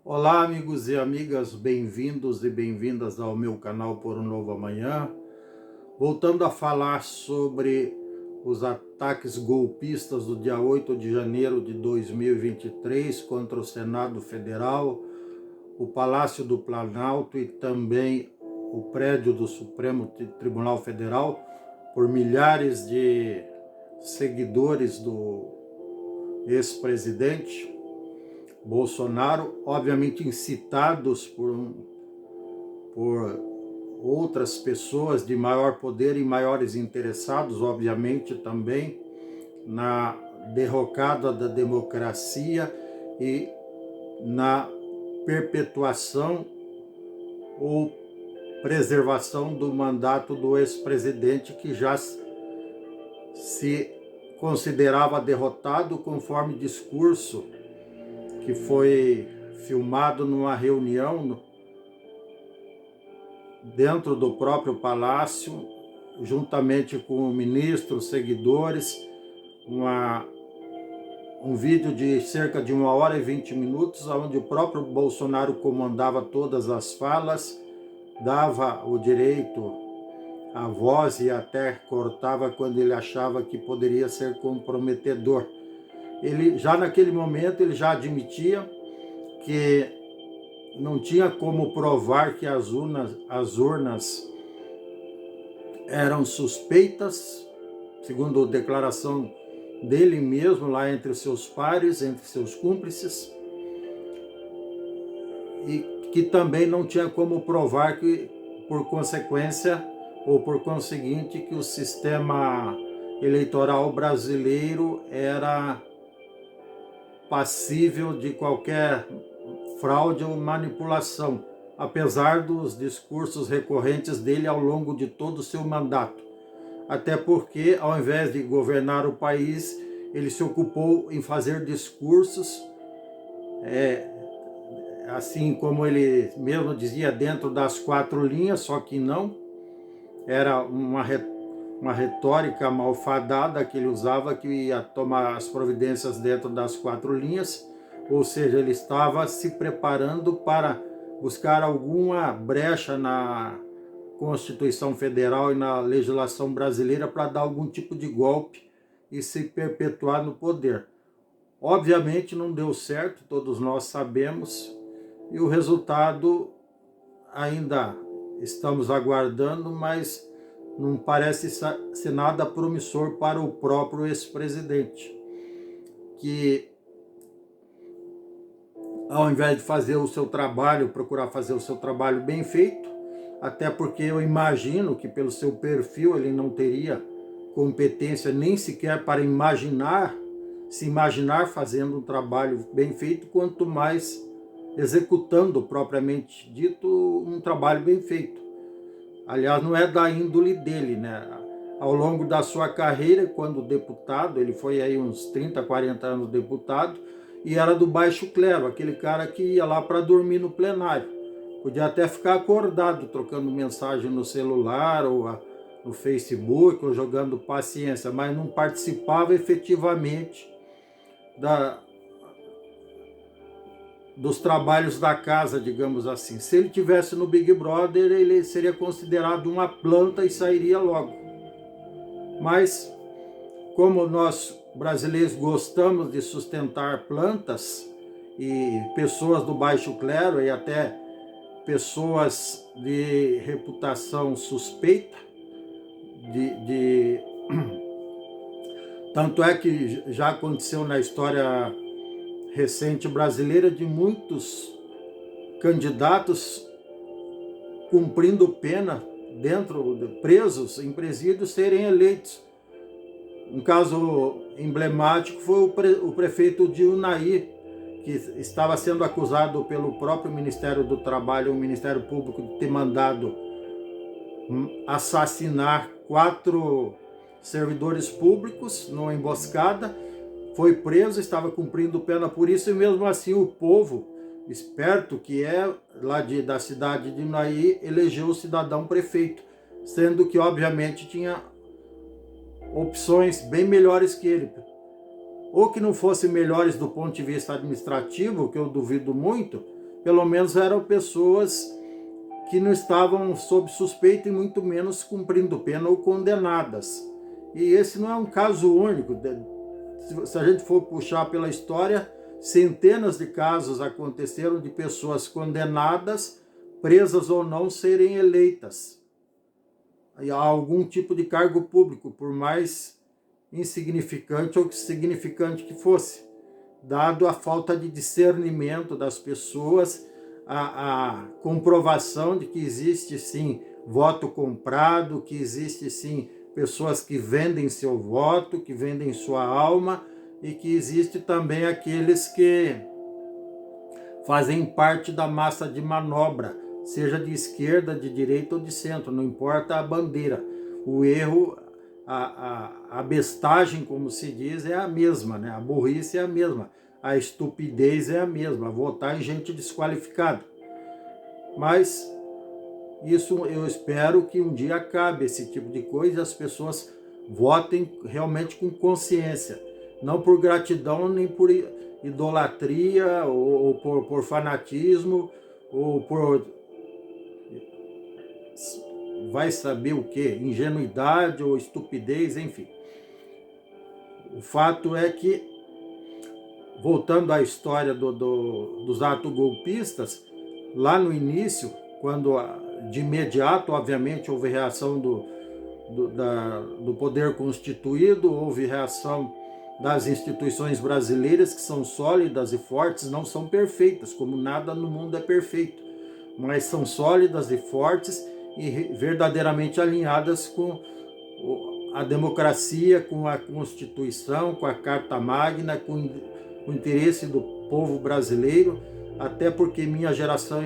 Olá, amigos e amigas, bem-vindos e bem-vindas ao meu canal Por um Novo Amanhã. Voltando a falar sobre os ataques golpistas do dia 8 de janeiro de 2023 contra o Senado Federal, o Palácio do Planalto e também o prédio do Supremo Tribunal Federal, por milhares de seguidores do ex-presidente Bolsonaro, obviamente incitados por outras pessoas de maior poder e maiores interessados, obviamente também na derrocada da democracia e na perpetuação ou preservação do mandato do ex-presidente, que já se considerava derrotado, conforme discurso que foi filmado numa reunião dentro do próprio palácio, juntamente com ministros, seguidores, um vídeo de cerca de 1 hora e 20 minutos, onde o próprio Bolsonaro comandava todas as falas, dava o direito à voz e até cortava quando ele achava que poderia ser comprometedor. Ele, já naquele momento, ele já admitia que não tinha como provar que as urnas eram suspeitas, segundo a declaração dele mesmo, lá entre seus pares, entre seus cúmplices, e que também não tinha como provar que, por consequência, ou por conseguinte, que o sistema eleitoral brasileiro era passível de qualquer fraude ou manipulação, apesar dos discursos recorrentes dele ao longo de todo o seu mandato. Até porque, ao invés de governar o país, ele se ocupou em fazer discursos, assim como ele mesmo dizia, dentro das 4 linhas, só que não. Era uma retórica malfadada que ele usava, que ia tomar as providências dentro das 4 linhas, ou seja, ele estava se preparando para buscar alguma brecha na Constituição Federal e na legislação brasileira para dar algum tipo de golpe e se perpetuar no poder. Obviamente não deu certo, todos nós sabemos, e o resultado ainda estamos aguardando, mas não parece ser nada promissor para o próprio ex-presidente, que, ao invés de fazer o seu trabalho, procurar fazer o seu trabalho bem feito, até porque eu imagino que pelo seu perfil ele não teria competência nem sequer para se imaginar fazendo um trabalho bem feito, quanto mais executando, propriamente dito, um trabalho bem feito. Aliás, não é da índole dele, né? Ao longo da sua carreira, quando deputado, ele foi aí uns 30, 40 anos deputado, e era do baixo clero, aquele cara que ia lá para dormir no plenário. Podia até ficar acordado, trocando mensagem no celular, ou no Facebook, ou jogando paciência, mas não participava efetivamente dos trabalhos da casa, digamos assim. Se ele tivesse no Big Brother, ele seria considerado uma planta e sairia logo. Mas, como nós brasileiros gostamos de sustentar plantas, e pessoas do baixo clero e até pessoas de reputação suspeita, tanto é que já aconteceu na história recente brasileira de muitos candidatos cumprindo pena presos em presídios, serem eleitos. Um caso emblemático foi o prefeito de Unai, que estava sendo acusado pelo próprio Ministério do Trabalho, o Ministério Público, de ter mandado assassinar 4 servidores públicos numa emboscada. Foi preso, estava cumprindo pena por isso, e mesmo assim o povo esperto, que é lá da cidade de Unai, elegeu o cidadão prefeito, sendo que obviamente tinha opções bem melhores que ele. Ou que não fossem melhores do ponto de vista administrativo, que eu duvido muito, pelo menos eram pessoas que não estavam sob suspeita e muito menos cumprindo pena ou condenadas. E esse não é um caso único. Se a gente for puxar pela história, centenas de casos aconteceram de pessoas condenadas, presas ou não, serem eleitas a algum tipo de cargo público, por mais insignificante ou significante que fosse, dado a falta de discernimento das pessoas, a comprovação de que existe sim voto comprado, que existe sim pessoas que vendem seu voto, que vendem sua alma, e que existe também aqueles que fazem parte da massa de manobra, seja de esquerda, de direita ou de centro, não importa a bandeira. O erro, a bestagem, como se diz, é a mesma, né? A burrice é a mesma, a estupidez é a mesma, votar em gente desqualificada. Mas isso eu espero que um dia acabe esse tipo de coisa e as pessoas votem realmente com consciência, não por gratidão nem por idolatria ou por fanatismo ou por vai saber o que, ingenuidade ou estupidez, enfim. O fato é que, voltando à história dos atos golpistas, lá no início, quando de imediato, obviamente, houve reação do poder constituído, houve reação das instituições brasileiras, que são sólidas e fortes, não são perfeitas, como nada no mundo é perfeito, mas são sólidas e fortes e verdadeiramente alinhadas com a democracia, com a Constituição, com a Carta Magna, com o interesse do povo brasileiro, até porque minha geração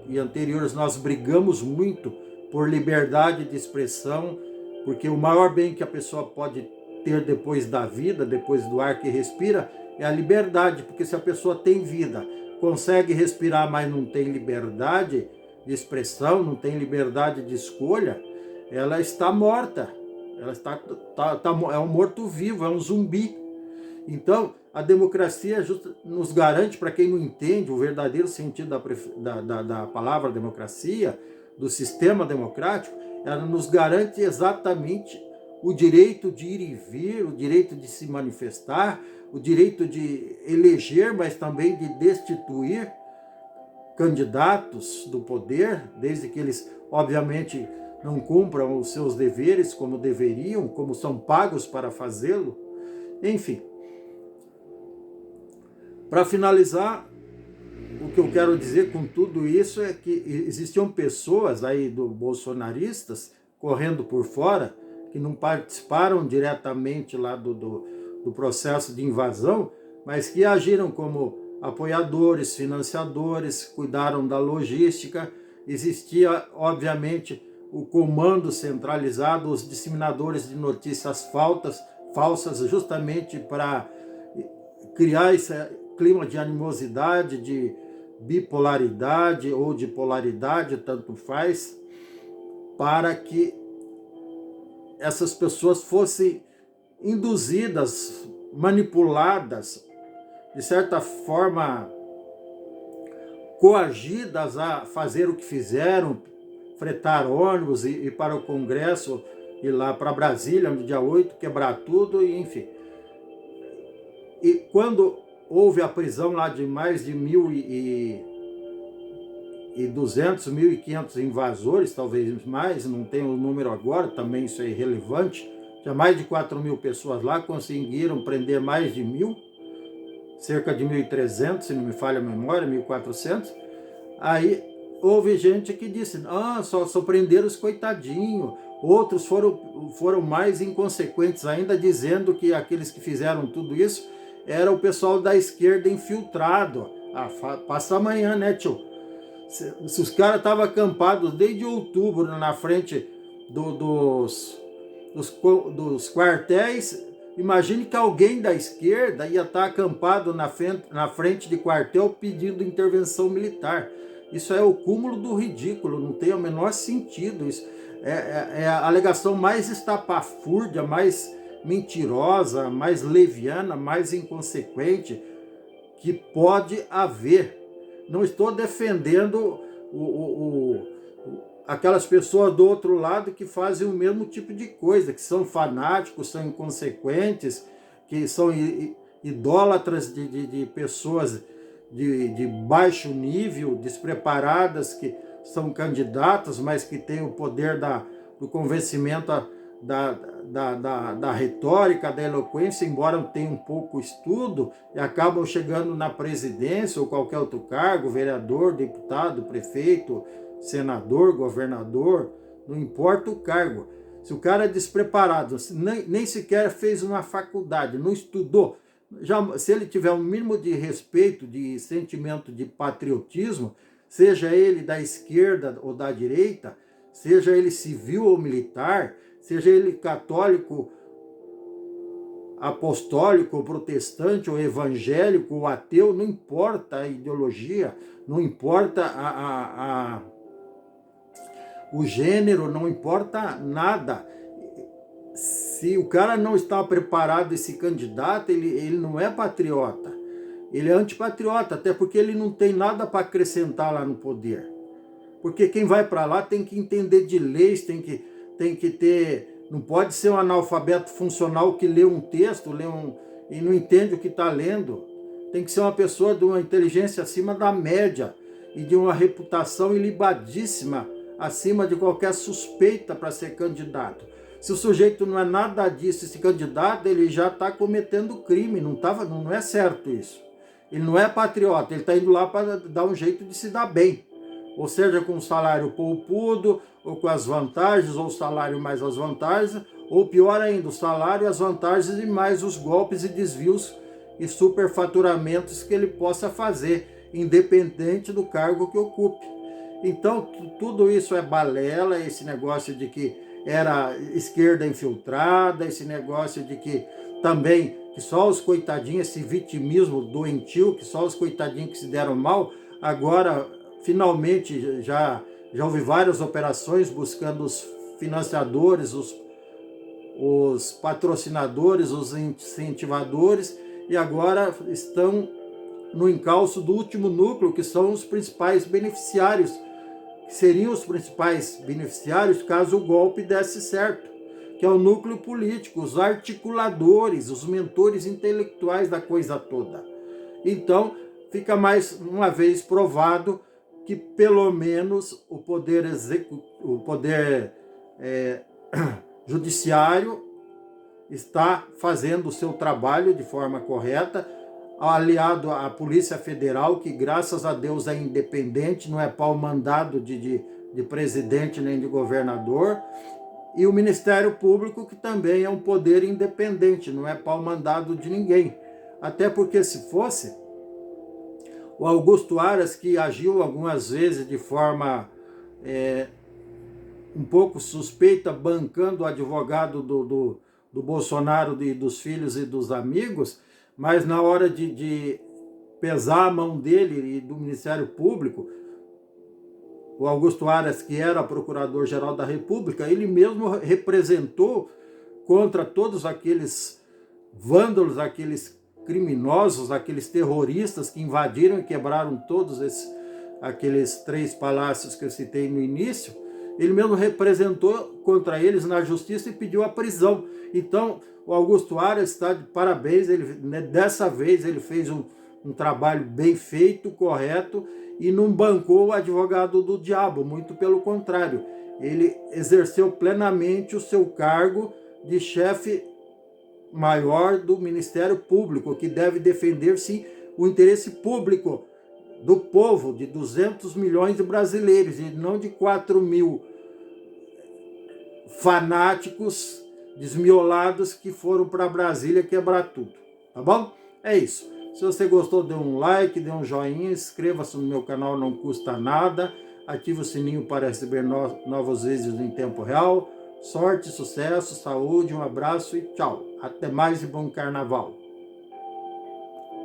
e anteriores nós brigamos muito por liberdade de expressão, porque o maior bem que a pessoa pode ter depois da vida, depois do ar que respira, é a liberdade, porque se a pessoa tem vida, consegue respirar, mas não tem liberdade de expressão, não tem liberdade de escolha, ela está morta, ela é um morto-vivo, é um zumbi. Então, a democracia nos garante, para quem não entende o verdadeiro sentido da palavra democracia, do sistema democrático, ela nos garante exatamente o direito de ir e vir, o direito de se manifestar, o direito de eleger, mas também de destituir candidatos do poder, desde que eles, obviamente, não cumpram os seus deveres como deveriam, como são pagos para fazê-lo. Enfim, para finalizar, o que eu quero dizer com tudo isso é que existiam pessoas aí bolsonaristas correndo por fora, que não participaram diretamente lá do processo de invasão, mas que agiram como apoiadores, financiadores, cuidaram da logística. Existia, obviamente, o comando centralizado, os disseminadores de notícias falsas, justamente para criar esse clima de animosidade, de bipolaridade ou de polaridade, tanto faz, para que essas pessoas fossem induzidas, manipuladas, de certa forma coagidas a fazer o que fizeram, fretar ônibus e ir para o Congresso, ir lá para Brasília no dia 8, quebrar tudo, e enfim. E quando houve a prisão lá de mais de 1.200, 1.500 invasores, talvez mais, não tenho o número agora, também isso é irrelevante. Tinha mais de 4.000 pessoas lá, conseguiram prender mais de 1.000, cerca de 1.300, se não me falha a memória, 1.400. Aí houve gente que disse, só prenderam os coitadinhos. Outros foram mais inconsequentes ainda, dizendo que aqueles que fizeram tudo isso era o pessoal da esquerda infiltrado. Passa amanhã, né, tio? Se os caras estavam acampados desde outubro na frente dos quartéis, imagine que alguém da esquerda ia estar acampado na frente de quartel pedindo intervenção militar. Isso é o cúmulo do ridículo, não tem o menor sentido. Isso é a alegação mais estapafúrdia, mais mentirosa, mais leviana, mais inconsequente que pode haver. não estou defendendo aquelas pessoas do outro lado que fazem o mesmo tipo de coisa, que são fanáticos, são inconsequentes, que são idólatras de pessoas de baixo nível, despreparadas, que são candidatas, mas que têm o poder do convencimento, da retórica, da eloquência, embora tenham um pouco estudo, e acabam chegando na presidência ou qualquer outro cargo, vereador, deputado, prefeito, senador, governador, não importa o cargo. Se o cara é despreparado, nem sequer fez uma faculdade, não estudou, se ele tiver um mínimo de respeito, de sentimento de patriotismo, seja ele da esquerda ou da direita, seja ele civil ou militar, seja ele católico, apostólico, ou protestante, ou evangélico, ou ateu, não importa a ideologia, não importa o gênero, não importa nada. Se o cara não está preparado, esse candidato, ele não é patriota, ele é antipatriota, até porque ele não tem nada para acrescentar lá no poder. Porque quem vai para lá tem que entender de leis, tem que ter, não pode ser um analfabeto funcional que lê um texto, e não entende o que está lendo. Tem que ser uma pessoa de uma inteligência acima da média e de uma reputação ilibadíssima, acima de qualquer suspeita para ser candidato. Se o sujeito não é nada disso, esse candidato, ele já está cometendo crime, não é certo isso. Ele não é patriota, ele está indo lá para dar um jeito de se dar bem. Ou seja, com o salário poupudo, ou com as vantagens, ou o salário mais as vantagens, ou pior ainda, o salário, as vantagens e mais os golpes e desvios e superfaturamentos que ele possa fazer, independente do cargo que ocupe. Então, tudo isso é balela, esse negócio de que era esquerda infiltrada, esse negócio de que também, que só os coitadinhos, esse vitimismo doentio, que só os coitadinhos que se deram mal, agora, finalmente, já houve várias operações buscando os financiadores, os patrocinadores, os incentivadores, e agora estão no encalço do último núcleo, que são os principais beneficiários, que seriam os principais beneficiários caso o golpe desse certo, que é o núcleo político, os articuladores, os mentores intelectuais da coisa toda. Então, fica mais uma vez provado que pelo menos o poder judiciário está fazendo o seu trabalho de forma correta, aliado à Polícia Federal, que graças a Deus é independente, não é pau mandado de presidente nem de governador, e o Ministério Público, que também é um poder independente, não é pau mandado de ninguém. Até porque se fosse, o Augusto Aras, que agiu algumas vezes de forma um pouco suspeita, bancando o advogado do Bolsonaro e dos filhos e dos amigos, mas na hora de pesar a mão dele e do Ministério Público, o Augusto Aras, que era procurador-geral da República, ele mesmo representou contra todos aqueles vândalos, aqueles criminosos, aqueles terroristas que invadiram e quebraram todos aqueles 3 palácios que eu citei no início. Ele mesmo representou contra eles na justiça e pediu a prisão. Então, o Augusto Aras está de parabéns, dessa vez ele fez um trabalho bem feito, correto, e não bancou o advogado do diabo, muito pelo contrário. Ele exerceu plenamente o seu cargo de chefe maior do Ministério Público, que deve defender, sim, o interesse público do povo, de 200 milhões de brasileiros, e não de 4 mil fanáticos desmiolados que foram para Brasília quebrar tudo. Tá bom? É isso. Se você gostou, dê um like, dê um joinha, inscreva-se no meu canal, não custa nada. Ative o sininho para receber novos vídeos em tempo real. Sorte, sucesso, saúde, um abraço e tchau. Até mais e bom carnaval.